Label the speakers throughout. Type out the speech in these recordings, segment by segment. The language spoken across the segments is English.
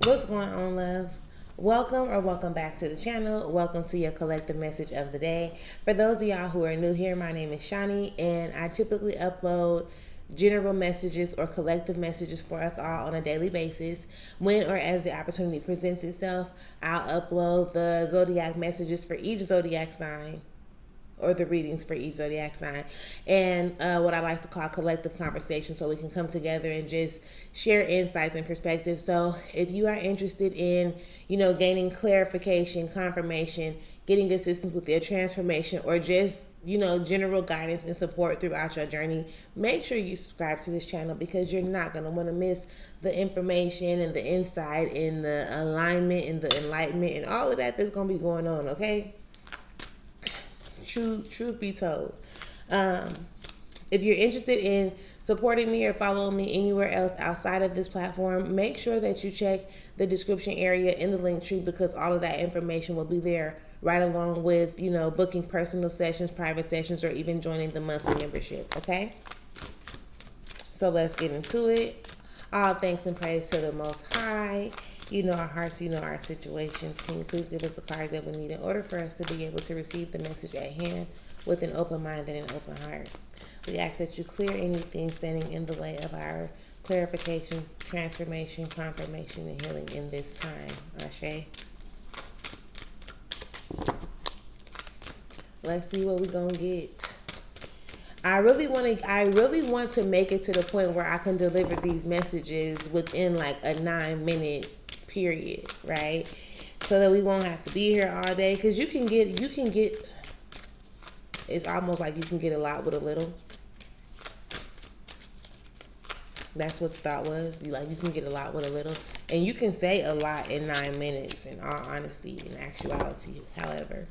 Speaker 1: What's going on, love? Welcome back to the channel. Welcome to your collective message of the day. For those of y'all who are new here, my name is Shani, and I typically upload general messages or collective messages for us all on a daily basis. When or as the opportunity presents itself, I'll upload the zodiac messages for each zodiac sign, or the readings for each zodiac sign, and what I like to call collective conversation, so we can come together and just share insights and perspectives. So if you are interested in, gaining clarification, confirmation, getting assistance with your transformation, or just, general guidance and support throughout your journey, make sure you subscribe to this channel, because you're not going to want to miss the information and the insight and the alignment and the enlightenment and all of that that's going to be going on, okay? Truth be told, if you're interested in supporting me or following me anywhere else outside of this platform, make sure that you check the description area in the link tree, because all of that information will be there, right along with booking personal sessions, private sessions, or even joining the monthly membership. Okay, so let's get into it. All thanks and praise to the Most High. You know our hearts, you know our situations. Can you please give us the cards that we need in order for us to be able to receive the message at hand with an open mind and an open heart? We ask that you clear anything standing in the way of our clarification, transformation, confirmation, and healing in this time. Ashe. Let's see what we're gonna get. I really want to make it to the point where I can deliver these messages within like a 9-minute period, right? So that we won't have to be here all day, because you can get it's almost like you can get a lot with a little. That's what the thought was. You can get a lot with a little, and you can say a lot in 9 minutes, in all honesty, in actuality. However,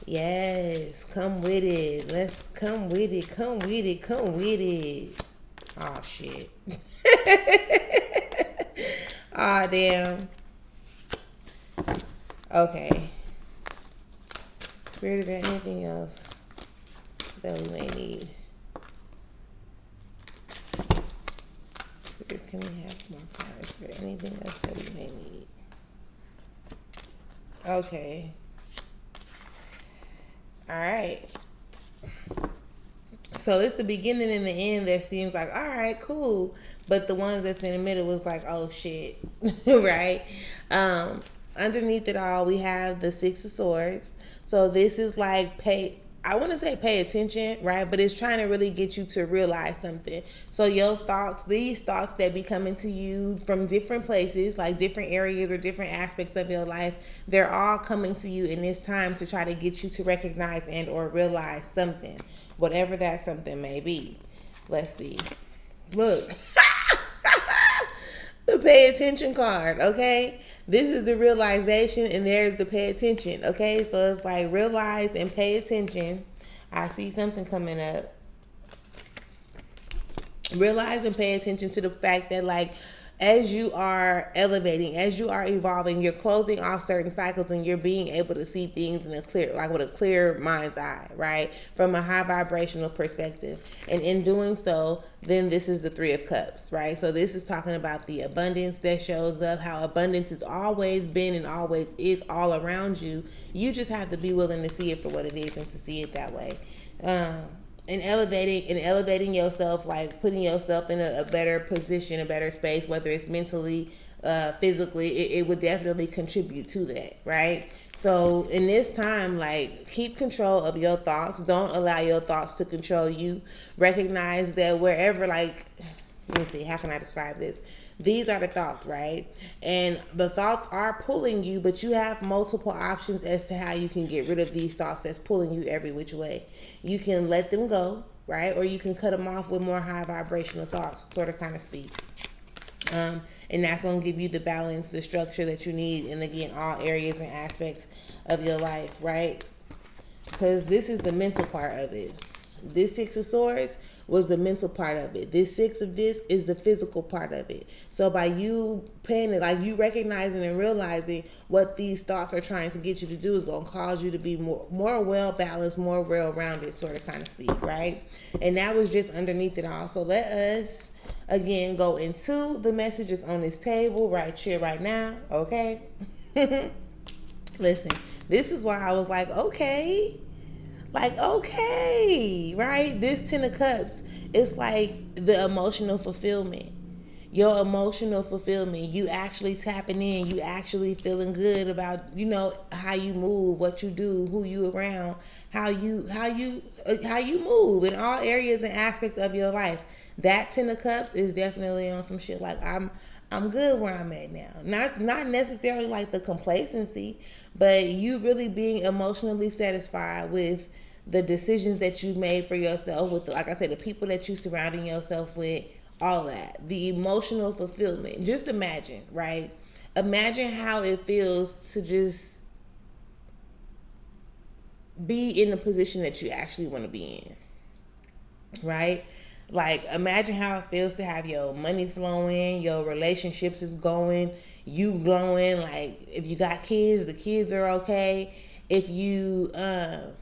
Speaker 1: yes, come with it. Let's come with it. Come with it. Come with it. Oh shit. Oh damn. Okay. Spirit, is there anything else that we may need? Spirit, can we have more cards? Is there anything else that we may need? Okay. All right. So it's the beginning and the end that seems like, all right, cool. But the ones that's in the middle was like, oh shit, right? Underneath it all, we have the Six of Swords. So this is like pay attention, right? But it's trying to really get you to realize something. So your thoughts, these thoughts that be coming to you from different places, like different areas or different aspects of your life, they're all coming to you in this time to try to get you to recognize and or realize something, whatever that something may be. Let's see. Look. The pay attention card, okay? This is the realization, and there's the pay attention, okay? So it's like realize and pay attention. I see something coming up. Realize and pay attention to the fact that, like, as you are elevating, as you are evolving, you're closing off certain cycles, and you're being able to see things in a clear, like with a clear mind's eye, right? From a high vibrational perspective. And in doing so, then this is the Three of Cups, right? So this is talking about the abundance that shows up, how abundance has always been and always is all around you. You just have to be willing to see it for what it is and to see it that way. And elevating yourself, like putting yourself in a better position, a better space, whether it's mentally, physically, it would definitely contribute to that, right? So in this time, like, keep control of your thoughts. Don't allow your thoughts to control you. Recognize that wherever, like, let me see, how can I describe this? These are the thoughts, right? And the thoughts are pulling you, but you have multiple options as to how you can get rid of these thoughts that's pulling you every which way. You can let them go, right? Or you can cut them off with more high vibrational thoughts, sort of kind of speak. And that's going to give you the balance, the structure that you need, and again, all areas and aspects of your life, right? Because this is the mental part of it. This Six of Swords was the mental part of it. This Six of Discs is the physical part of it. So by you paying it, like you recognizing and realizing what these thoughts are trying to get you to do, is going to cause you to be more well balanced, more well rounded, sort of kind of speak, right? And that was just underneath it all. So let us again, go into the messages on this table right here, right now, okay? Listen, this is why I was okay, right? This 10 of Cups, it's like the emotional fulfillment. Your emotional fulfillment, you actually tapping in, you actually feeling good about, how you move, what you do, who you around, how you move in all areas and aspects of your life. That 10 of Cups is definitely on some shit like I'm good where I'm at now. Not necessarily like the complacency, but you really being emotionally satisfied with the decisions that you made for yourself, with, like I said, the people that you surrounding yourself with, all that. The emotional fulfillment. Just imagine, right? Imagine how it feels to just be in the position that you actually want to be in, right? Like, imagine how it feels to have your money flowing, your relationships is going, you glowing. Like, if you got kids, the kids are okay. If you got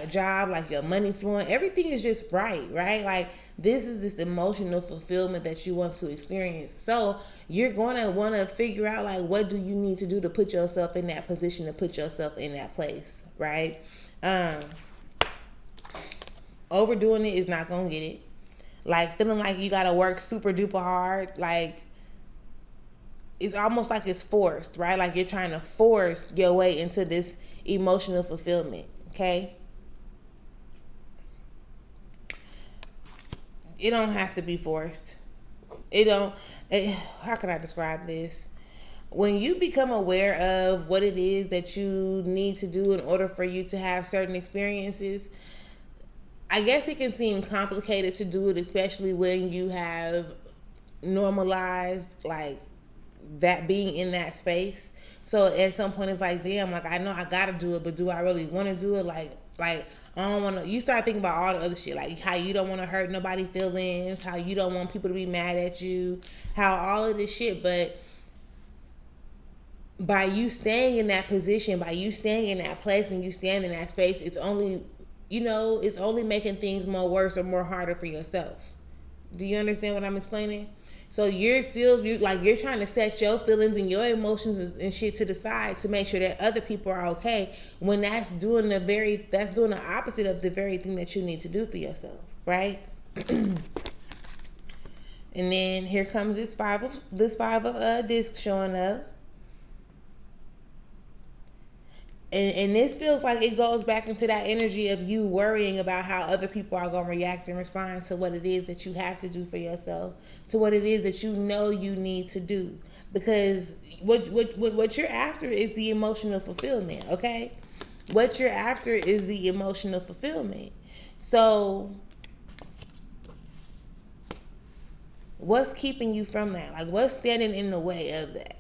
Speaker 1: a job, like your money flowing, everything is just bright, right? Like, this is this emotional fulfillment that you want to experience. So you're going to want to figure out, like, what do you need to do to put yourself in that position, to put yourself in that place, right? Overdoing it is not going to get it. Like, feeling like you got to work super duper hard, like, it's almost like it's forced, right? Like, you're trying to force your way into this emotional fulfillment, okay? It don't have to be forced. How can I describe this? When you become aware of what it is that you need to do in order for you to have certain experiences, I guess it can seem complicated to do it, especially when you have normalized, like, that being in that space. So at some point it's like, damn, like, I know I gotta do it, but do I really want to do it? Like I don't want to. You start thinking about all the other shit, like how you don't want to hurt nobody's feelings, how you don't want people to be mad at you, how all of this shit. But by you staying in that position, by you staying in that place, and you stand in that space, it's only making things more worse or more harder for yourself. Do you understand what I'm explaining? So you're trying to set your feelings and your emotions and shit to the side to make sure that other people are okay, when that's doing the opposite of the very thing that you need to do for yourself, right? And then here comes this five of discs showing up. And this feels like it goes back into that energy of you worrying about how other people are going to react and respond to what it is that you have to do for yourself, to what it is that you know you need to do. Because what you're after is the emotional fulfillment, okay? What you're after is the emotional fulfillment. So what's keeping you from that? Like, what's standing in the way of that?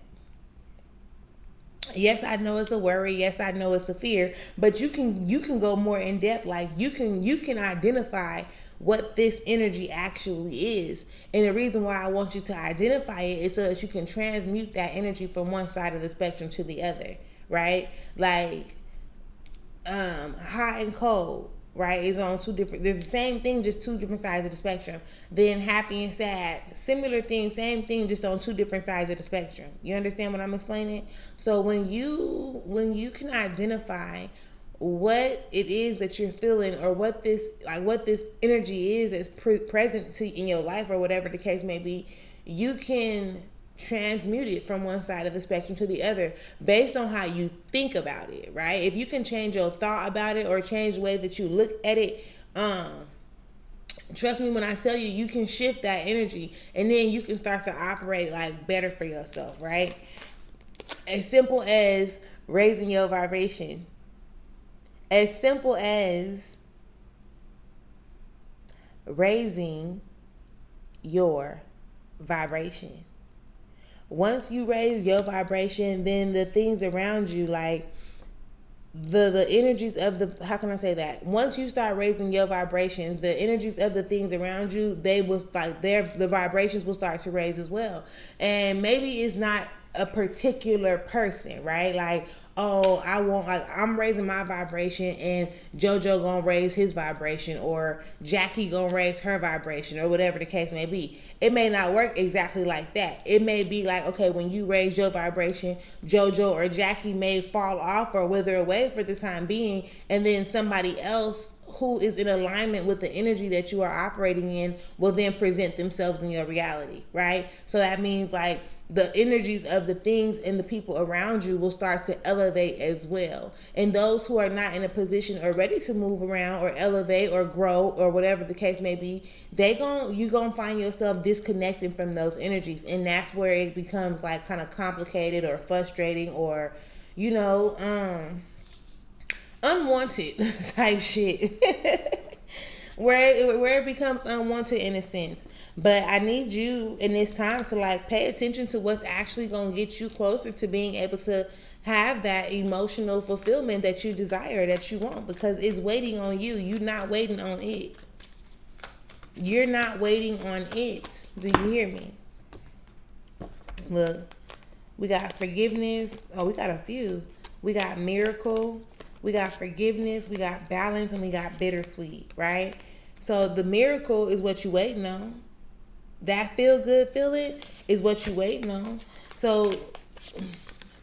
Speaker 1: Yes, I know it's a worry. Yes, I know it's a fear. But you can go more in depth. Like, you can identify what this energy actually is. And the reason why I want you to identify it is so that you can transmute that energy from one side of the spectrum to the other, right? Like, hot and cold, right, is on two different, there's the same thing, just two different sides of the spectrum. Then happy and sad, similar thing, same thing, just on two different sides of the spectrum. You understand what I'm explaining? So when you can identify what it is that you're feeling, or what this energy is that's present in your life, or whatever the case may be, you can transmute it from one side of the spectrum to the other based on how you think about it, right? If you can change your thought about it, or change the way that you look at it, trust me when I tell you, you can shift that energy, and then you can start to operate like better for yourself, right? As simple as raising your vibration. As simple as raising your vibration. Once you raise your vibration, then the things around you, like the energies of the, how can I say that? Once you start raising your vibrations, the energies of the things around you, they will, like, the vibrations will start to raise as well. And maybe it's not a particular person, right? Like, oh, I'm raising my vibration and JoJo gonna raise his vibration, or Jackie gonna raise her vibration, or whatever the case may be. It may not work exactly like that. It may be like, okay, when you raise your vibration, JoJo or Jackie may fall off or wither away for the time being, and then somebody else who is in alignment with the energy that you are operating in will then present themselves in your reality, right? So that means like the energies of the things and the people around you will start to elevate as well. And those who are not in a position or ready to move around or elevate or grow or whatever the case may be, you gonna find yourself disconnecting from those energies. And that's where it becomes like kind of complicated or frustrating, or unwanted type shit. where it becomes unwanted in a sense. But I need you in this time to like pay attention to what's actually going to get you closer to being able to have that emotional fulfillment that you desire, that you want, because it's waiting on you. You're not waiting on it. You're not waiting on it. Do you hear me? Look, we got forgiveness. Oh, we got a few. We got miracle. We got forgiveness. We got balance, and we got bittersweet, right? So the miracle is what you waiting on. That feel good feeling is what you waiting on. So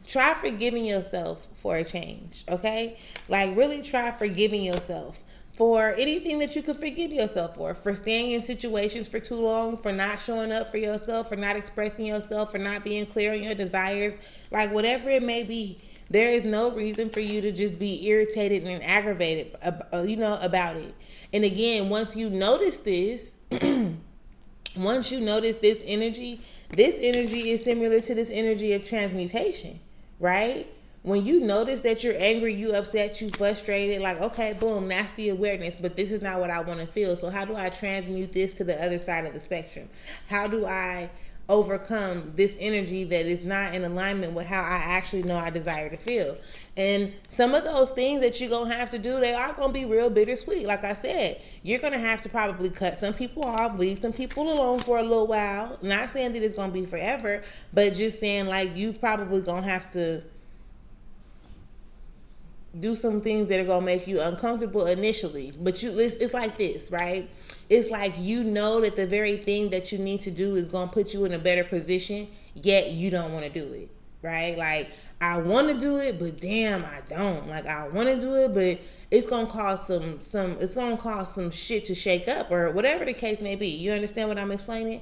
Speaker 1: try forgiving yourself for a change, okay? Like really try forgiving yourself for anything that you could forgive yourself for staying in situations for too long, for not showing up for yourself, for not expressing yourself, for not being clear on your desires, like whatever it may be. There is no reason for you to just be irritated and aggravated, about it. And again, once you notice this, once you notice this energy is similar to this energy of transmutation, right? When you notice that you're angry, you upset, you frustrated, like, okay, boom, that's the awareness, but this is not what I want to feel. So how do I transmute this to the other side of the spectrum? How do I overcome this energy that is not in alignment with how I actually know I desire to feel? And some of those things that you're going to have to do, they are going to be real bittersweet. Like I said, you're going to have to probably cut some people off, leave some people alone for a little while. Not saying that it's going to be forever, but just saying like you probably going to have to do some things that are going to make you uncomfortable initially. But it's like this, right? It's like you know that the very thing that you need to do is going to put you in a better position, yet you don't want to do it, right? Like, I want to do it, but damn, I don't. Like, I want to do it, but it's going to cause some shit to shake up, or whatever the case may be. You understand what I'm explaining?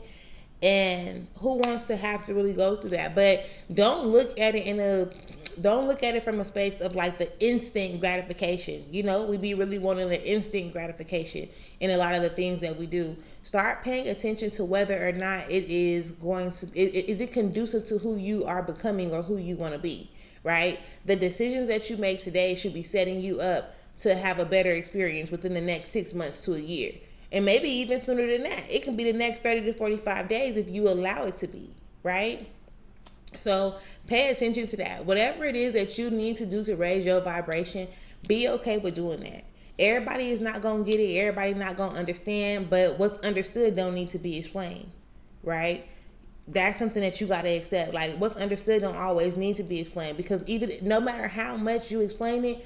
Speaker 1: And who wants to have to really go through that? But don't look at it from a space of like the instant gratification. We be really wanting the instant gratification in a lot of the things that we do. Start paying attention to whether or not is it conducive to who you are becoming or who you want to be, right? The decisions that you make today should be setting you up to have a better experience within the next 6 months to a year. And maybe even sooner than that. It can be the next 30 to 45 days if you allow it to be, right? So pay attention to that. Whatever it is that you need to do to raise your vibration, be okay with doing that. Everybody is not going to get it. Everybody not going to understand. But what's understood don't need to be explained, right? That's something that you got to accept. Like, what's understood don't always need to be explained, because even no matter how much you explain it,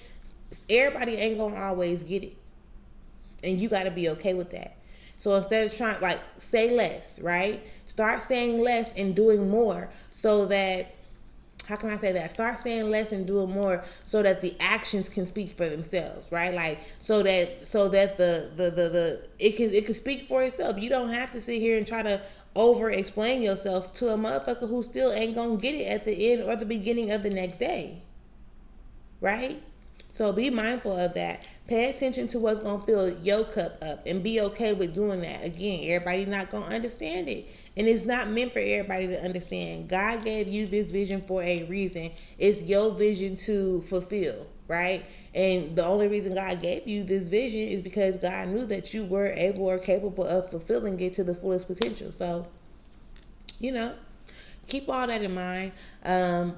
Speaker 1: everybody ain't going to always get it. And you got to be okay with that. So instead of trying, like, say less, right? Start saying less and doing more, so that, how can I say that? Start saying less and doing more so that the actions can speak for themselves, right? Like, so that it can speak for itself. You don't have to sit here and try to over explain yourself to a motherfucker who still ain't gonna get it at the end or the beginning of the next day, right? So be mindful of that. Pay attention to what's going to fill your cup up and be okay with doing that. Again, everybody's not going to understand it. And it's not meant for everybody to understand. God gave you this vision for a reason. It's your vision to fulfill, right? And the only reason God gave you this vision is because God knew that you were able or capable of fulfilling it to the fullest potential. So, keep all that in mind.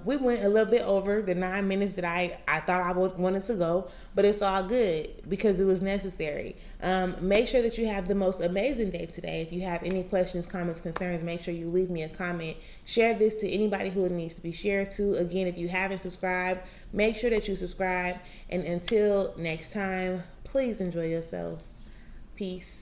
Speaker 1: We went a little bit over the 9 minutes that I thought I wanted to go, but it's all good because it was necessary. Make sure that you have the most amazing day today. If you have any questions, comments, concerns, make sure you leave me a comment. Share this to anybody who it needs to be shared to. Again, if you haven't subscribed, make sure that you subscribe. And until next time, please enjoy yourself. Peace.